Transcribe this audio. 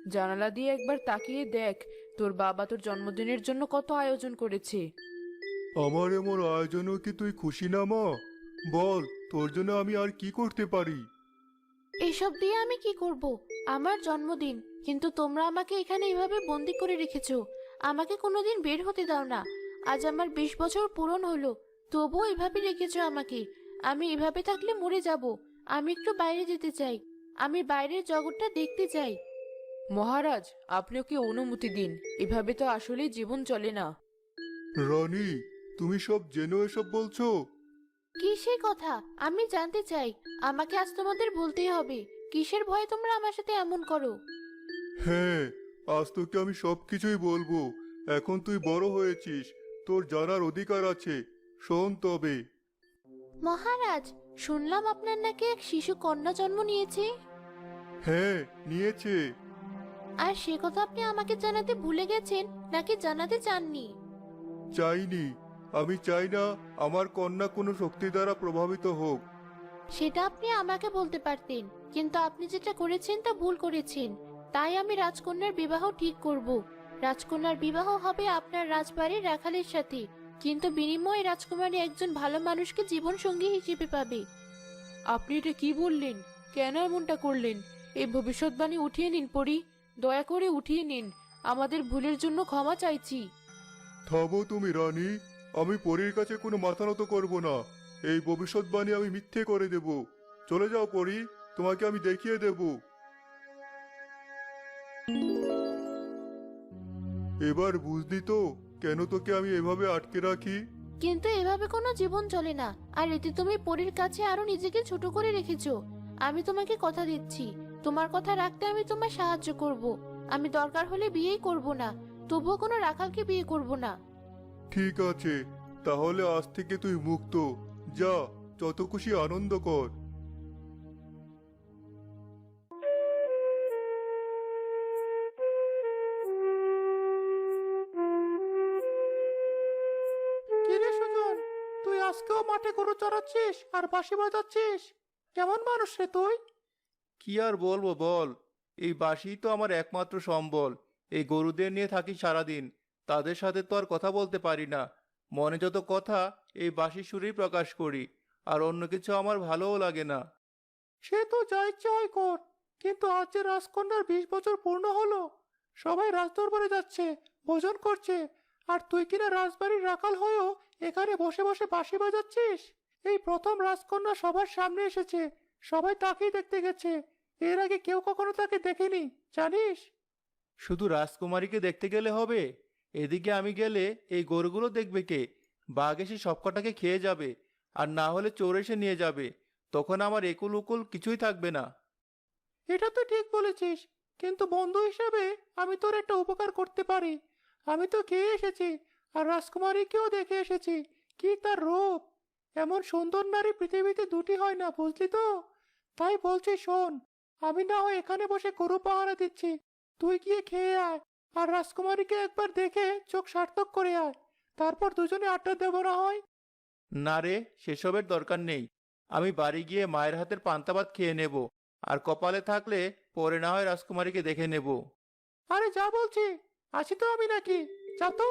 জানালা দিয়ে একবার তাকিয়ে দেখ, তোর বাবা তোর জন্মদিনের জন্য কত আয়োজন করেছে। আমার এমন আয়োজনও কি তুই খুশি না মা? বল, তোর জন্য আমি আর কি করতে পারি? এসব দিয়ে আমি কি করব? আমার জন্মদিন, কিন্তু তোমরা আমাকে এখানে এভাবে বন্দি করে রেখেছো। আমাকে কোনোদিন বের হতে দাও না। আজ আমার 20 বছর পূরণ হলো, তবুও এভাবে রেখেছো আমাকে। আমি এভাবে থাকলে মরে যাব। আমি একটু বাইরে যেতে চাই। আমি বাইরের জগৎটা দেখতে চাই। মহারাজ, আপনি ওকে অনুমতি দিন। এভাবে তো আসলেই জীবন চলে না। রানী, তুমি সব জেনে এসব বলছো? কিসের কথা? আমি জানতে চাই। আমাকে আজ তোমাদের বলতেই হবে। কিসের ভয়ে তোমরা আমার সাথে এমন করো? হ্যাঁ, আজ তোকে আমি সব কিছুই বলবো। এখন তুই বড় হয়েছিস, তোর জানার অধিকার আছে। শোন তবে। মহারাজ, শুনলাম আপনার নাকি এক শিশু কন্যা জন্ম নিয়েছে। হ্যাঁ, নিয়েছে। আর সে কথা আপনি আমাকে জানাতে ভুলে গেছেন, নাকি জানাতে চাননি? চাইনি। আমি চাই না আমার কন্যা কোনো শক্তি দ্বারা প্রভাবিত হোক। সেটা আপনি আমাকে বলতে পারতেন, কিন্তু আপনি যেটা করেছেন তা ভুল করেছেন। তাই আমি রাজকন্যার বিবাহ ঠিক করব। রাজকন্যার বিবাহ হবে আপনার রাজবাড়ির রাখালের সাথে, কিন্তু বিনিময়ে রাজকুমারী একজন ভালো মানুষকে জীবন সঙ্গী হিসেবে পাবে। আপনি এটা কি বললেন? কেন এমনটা করলেন? এই ভবিষ্যৎবাণী উঠিয়ে নিন পরি, দয়া করে উঠিয়ে নিন। আমাদের ভুলের জন্য ক্ষমা চাইছি। থামো তুমি রানী। আমি পরীর কাছে কোনো মাথা নত করব না। এই ভবিষ্যৎবাণী আমি মিথ্যে করে দেব। চলে যাও পরী, তোমাকে আমি দেখিয়ে দেব। এবার বুঝলি তো কেন তোকে আমি এভাবে আটকে রাখি? কিন্তু এভাবে কোনো জীবন চলে না। আর এতে তুমি পরীর কাছে আরো নিজেকে ছোট করে রেখেছো। আমি তোমাকে কথা দিচ্ছি, তোমার কথা রাখতে আমি তোমায় সাহায্য করব। আমি দরকার হলে বিয়েই করব না, তবুও কোনো রাখালকে বিয়ে করব না। ঠিক আছে, তাহলে আজ থেকে তুই মুক্ত। যা, যত খুশি আনন্দ কর। কিরে সুজন, তুই আজকেও মাঠে গরু চড়াচ্ছিস আর বাঁশি বাজাচ্ছিস? কেমন মানুষ রে তুই? কি আর বলবো বল। এই বাঁশিই তো আমার একমাত্র সম্বল। এই গরুদের নিয়ে থাকি সারাদিন। তাদের সাথে তো আর কথা বলতে পারি না। মনে যত কথা এই বাঁশির সুরেই প্রকাশ করি। আর অন্য কিছু আমার ভালোও লাগে না। সে তো যা ইচ্ছে হয় কর, কিন্তু আজ যে রাজকন্যার 20 বছর পূর্ণ হলো, সবাই রাজদরবারে যাচ্ছে, ভোজন করছে, আর তুই কিনা রাজবাড়ির রাখাল হয়েও এখানে বসে বসে বাঁশি বাজাচ্ছিস। এই প্রথম রাজকন্যা সবার সামনে এসেছে, সবাই তাকেই দেখতে গেছে। এর আগে কেউ কখনো তাকে দেখেনি, জানিস? শুধু রাজকুমারীকে দেখতে গেলে হবে? এদিকে আমি গেলে এই গরুগুলো দেখবে কে? বাঘ এসে সবকটাকে খেয়ে যাবে। আর না হলে চোর এসে নিয়ে যাবে। তখন আমার একুল উকুল কিছুই থাকবে না। এটা তো ঠিক বলেছিস, কিন্তু বন্ধু হিসেবে আমি তোর একটা উপকার করতে পারি। আমি তো খেয়ে এসেছি, আর রাজকুমারীকেও দেখে এসেছি। কি তার রূপ! এমন সুন্দর নারী পৃথিবীতে দুটি হয় না, বুঝলি তো? তাই বলছি শোন, আমি না হয় এখানে বসে গরু পাহারা দিচ্ছি, তুই গিয়ে খেয়ে আয়। আর রাজকুমারীকে একবার দেখে চোখ সার্থক করে আয়। তারপর দুজনে আড্ডা দেবো না হয়? না রে, সেসবের দরকার নেই। আমি বাড়ি গিয়ে মায়ের হাতের পান্তা ভাত খেয়ে নেব। আর কপালে থাকলে পরে না হয় রাজকুমারীকে দেখে নেব। আরে যা বলছি, আছি তো আমি নাকি? যা তো।